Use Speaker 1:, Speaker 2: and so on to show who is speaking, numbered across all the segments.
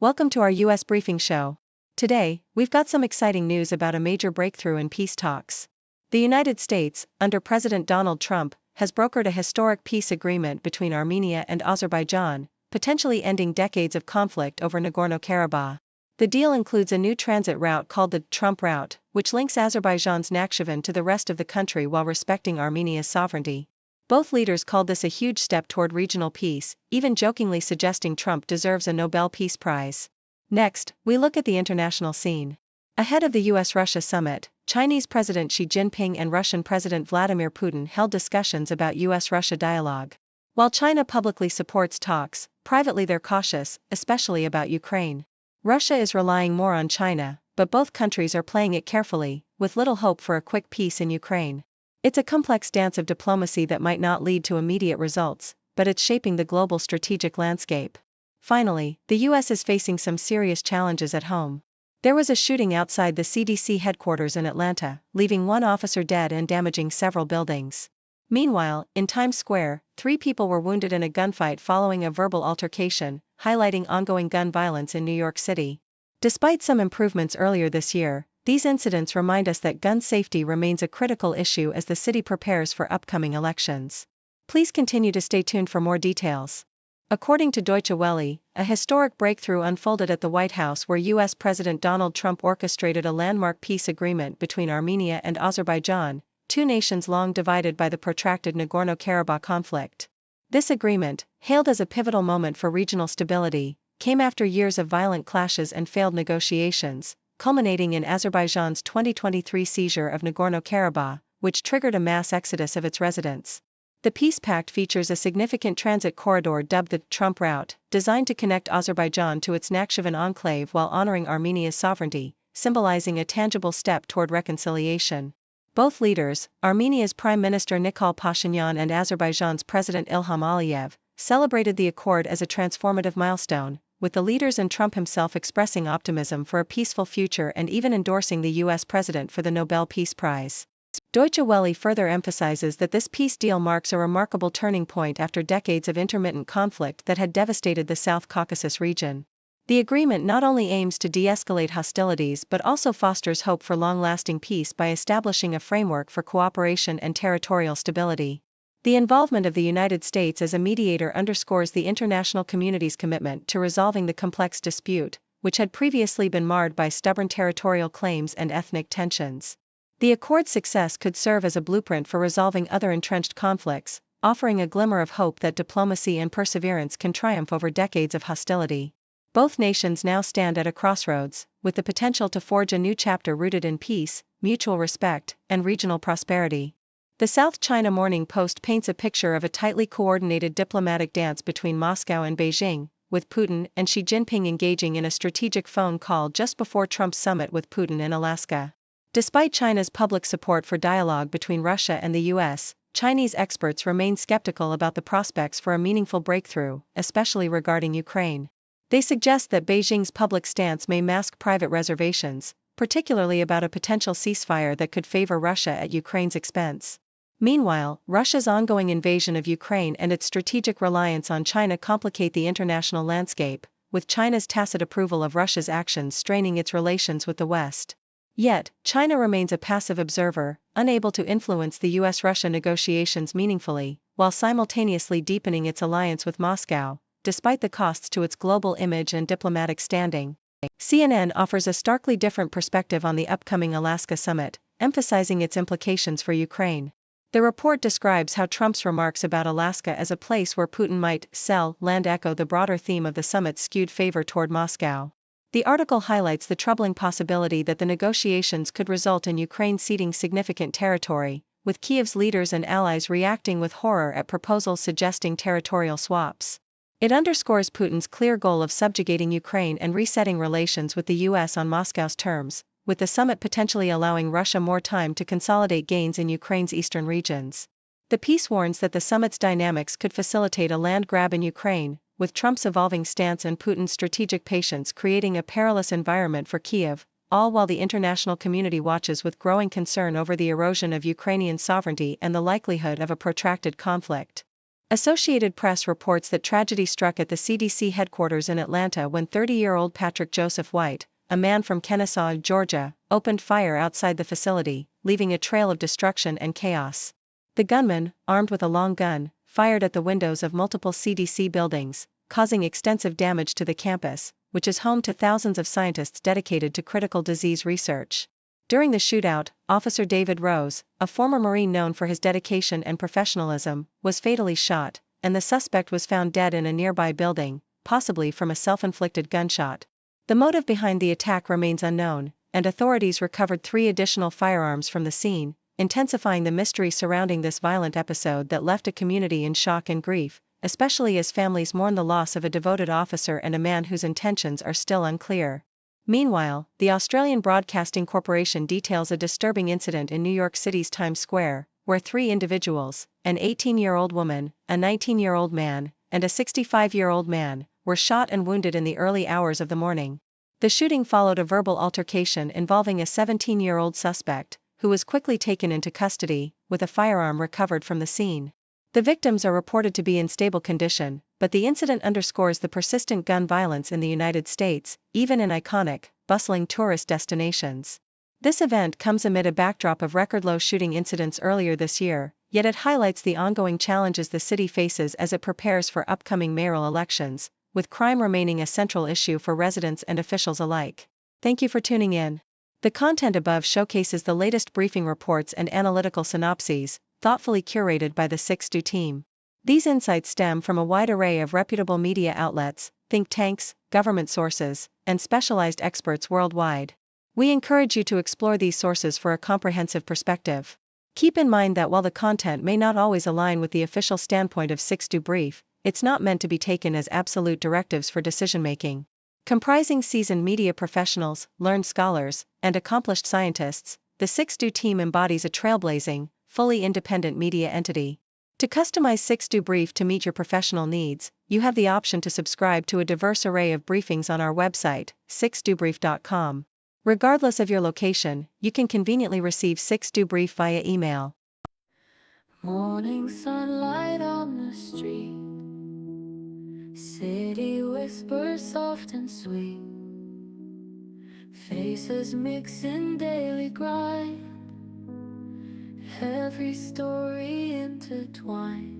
Speaker 1: Welcome to our U.S. briefing show. Today, we've got some exciting news about a major breakthrough in peace talks. The United States, under President Donald Trump, has brokered a historic peace agreement between Armenia and Azerbaijan, potentially ending decades of conflict over Nagorno-Karabakh. The deal includes a new transit route called the Trump Route, which links Azerbaijan's Nakhchivan to the rest of the country while respecting Armenia's sovereignty. Both leaders called this a huge step toward regional peace, even jokingly suggesting Trump deserves a Nobel Peace Prize. Next, we look at the international scene. Ahead of the US-Russia summit, Chinese President Xi Jinping and Russian President Vladimir Putin held discussions about US-Russia dialogue. While China publicly supports talks, privately they're cautious, especially about Ukraine. Russia is relying more on China, but both countries are playing it carefully, with little hope for a quick peace in Ukraine. It's a complex dance of diplomacy that might not lead to immediate results, but it's shaping the global strategic landscape. Finally, the US is facing some serious challenges at home. There was a shooting outside the CDC headquarters in Atlanta, leaving one officer dead and damaging several buildings. Meanwhile, in Times Square, 3 people were wounded in a gunfight following a verbal altercation, highlighting ongoing gun violence in New York City. Despite some improvements earlier this year, these incidents remind us that gun safety remains a critical issue as the city prepares for upcoming elections. Please continue to stay tuned for more details. According to Deutsche Welle, a historic breakthrough unfolded at the White House where U.S. President Donald Trump orchestrated a landmark peace agreement between Armenia and Azerbaijan, 2 nations long divided by the protracted Nagorno-Karabakh conflict. This agreement, hailed as a pivotal moment for regional stability, came after years of violent clashes and failed negotiations, culminating in Azerbaijan's 2023 seizure of Nagorno-Karabakh, which triggered a mass exodus of its residents. The peace pact features a significant transit corridor dubbed the Trump Route, designed to connect Azerbaijan to its Nakhchivan enclave while honoring Armenia's sovereignty, symbolizing a tangible step toward reconciliation. Both leaders, Armenia's Prime Minister Nikol Pashinyan and Azerbaijan's President Ilham Aliyev, celebrated the accord as a transformative milestone, with the leaders and Trump himself expressing optimism for a peaceful future and even endorsing the U.S. president for the Nobel Peace Prize. Deutsche Welle further emphasizes that this peace deal marks a remarkable turning point after decades of intermittent conflict that had devastated the South Caucasus region. The agreement not only aims to de-escalate hostilities but also fosters hope for long-lasting peace by establishing a framework for cooperation and territorial stability. The involvement of the United States as a mediator underscores the international community's commitment to resolving the complex dispute, which had previously been marred by stubborn territorial claims and ethnic tensions. The accord's success could serve as a blueprint for resolving other entrenched conflicts, offering a glimmer of hope that diplomacy and perseverance can triumph over decades of hostility. Both nations now stand at a crossroads, with the potential to forge a new chapter rooted in peace, mutual respect, and regional prosperity. The South China Morning Post paints a picture of a tightly coordinated diplomatic dance between Moscow and Beijing, with Putin and Xi Jinping engaging in a strategic phone call just before Trump's summit with Putin in Alaska. Despite China's public support for dialogue between Russia and the U.S., Chinese experts remain skeptical about the prospects for a meaningful breakthrough, especially regarding Ukraine. They suggest that Beijing's public stance may mask private reservations, particularly about a potential ceasefire that could favor Russia at Ukraine's expense. Meanwhile, Russia's ongoing invasion of Ukraine and its strategic reliance on China complicate the international landscape, with China's tacit approval of Russia's actions straining its relations with the West. Yet, China remains a passive observer, unable to influence the US-Russia negotiations meaningfully, while simultaneously deepening its alliance with Moscow, despite the costs to its global image and diplomatic standing. CNN offers a starkly different perspective on the upcoming Alaska summit, emphasizing its implications for Ukraine. The report describes how Trump's remarks about Alaska as a place where Putin might sell land echo the broader theme of the summit's skewed favor toward Moscow. The article highlights the troubling possibility that the negotiations could result in Ukraine ceding significant territory, with Kyiv's leaders and allies reacting with horror at proposals suggesting territorial swaps. It underscores Putin's clear goal of subjugating Ukraine and resetting relations with the U.S. on Moscow's terms, with the summit potentially allowing Russia more time to consolidate gains in Ukraine's eastern regions. The piece warns that the summit's dynamics could facilitate a land grab in Ukraine, with Trump's evolving stance and Putin's strategic patience creating a perilous environment for Kyiv, all while the international community watches with growing concern over the erosion of Ukrainian sovereignty and the likelihood of a protracted conflict. Associated Press reports that tragedy struck at the CDC headquarters in Atlanta when 30-year-old Patrick Joseph White, a man from Kennesaw, Georgia, opened fire outside the facility, leaving a trail of destruction and chaos. The gunman, armed with a long gun, fired at the windows of multiple CDC buildings, causing extensive damage to the campus, which is home to thousands of scientists dedicated to critical disease research. During the shootout, Officer David Rose, a former Marine known for his dedication and professionalism, was fatally shot, and the suspect was found dead in a nearby building, possibly from a self-inflicted gunshot. The motive behind the attack remains unknown, and authorities recovered 3 additional firearms from the scene, intensifying the mystery surrounding this violent episode that left a community in shock and grief, especially as families mourn the loss of a devoted officer and a man whose intentions are still unclear. Meanwhile, the Australian Broadcasting Corporation details a disturbing incident in New York City's Times Square, where 3 individuals, an 18-year-old woman, a 19-year-old man, and a 65-year-old man, were shot and wounded in the early hours of the morning. The shooting followed a verbal altercation involving a 17-year-old suspect, who was quickly taken into custody, with a firearm recovered from the scene. The victims are reported to be in stable condition, but the incident underscores the persistent gun violence in the United States, even in iconic, bustling tourist destinations. This event comes amid a backdrop of record-low shooting incidents earlier this year, yet it highlights the ongoing challenges the city faces as it prepares for upcoming mayoral elections, with crime remaining a central issue for residents and officials alike. Thank you for tuning in. The content above showcases the latest briefing reports and analytical synopses, thoughtfully curated by the 6Do team. These insights stem from a wide array of reputable media outlets, think tanks, government sources, and specialized experts worldwide. We encourage you to explore these sources for a comprehensive perspective. Keep in mind that while the content may not always align with the official standpoint of 6Do Brief, it's not meant to be taken as absolute directives for decision-making. Comprising seasoned media professionals, learned scholars, and accomplished scientists, the 6Do team embodies a trailblazing, fully independent media entity. To customize 6Do Brief to meet your professional needs, you have the option to subscribe to a diverse array of briefings on our website, 6dobrief.com. Regardless of your location, you can conveniently receive 6Do Brief via email.
Speaker 2: Morning sunlight on the street, city whispers soft and sweet, faces mix in daily grind, every story intertwined,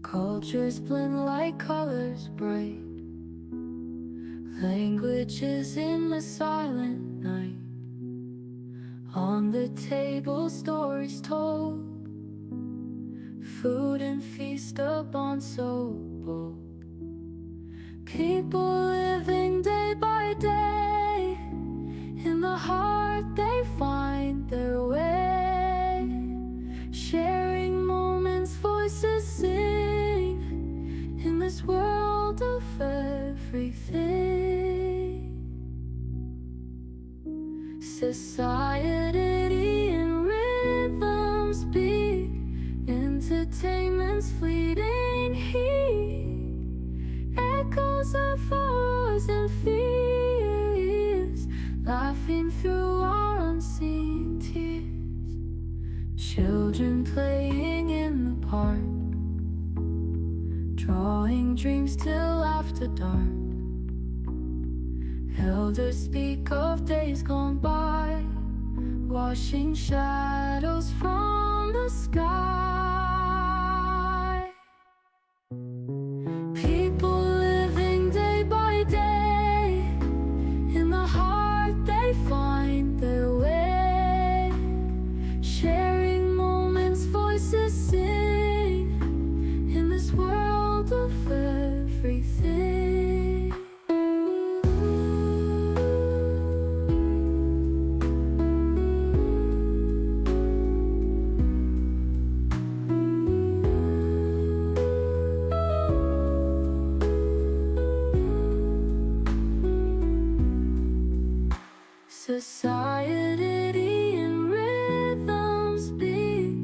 Speaker 2: cultures blend like colors bright, languages in the silent night, on the table stories told, food and feast upon so bold, people living day by day, in the heart they find their way, sharing moments, voices sing, in this world of everything. Society in rhythms beat, entertainment's fleeting heat, echoes of ours and fears, laughing through our unseen tears, children playing in the park, drawing dreams till after dark, elders speak of days gone by, washing shadows from the sky. People living day by day, in the heart they find their way, sharing moments, voices sing, in this world of everything. Society in rhythms beat,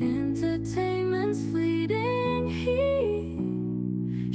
Speaker 2: entertainment's fleeting heat,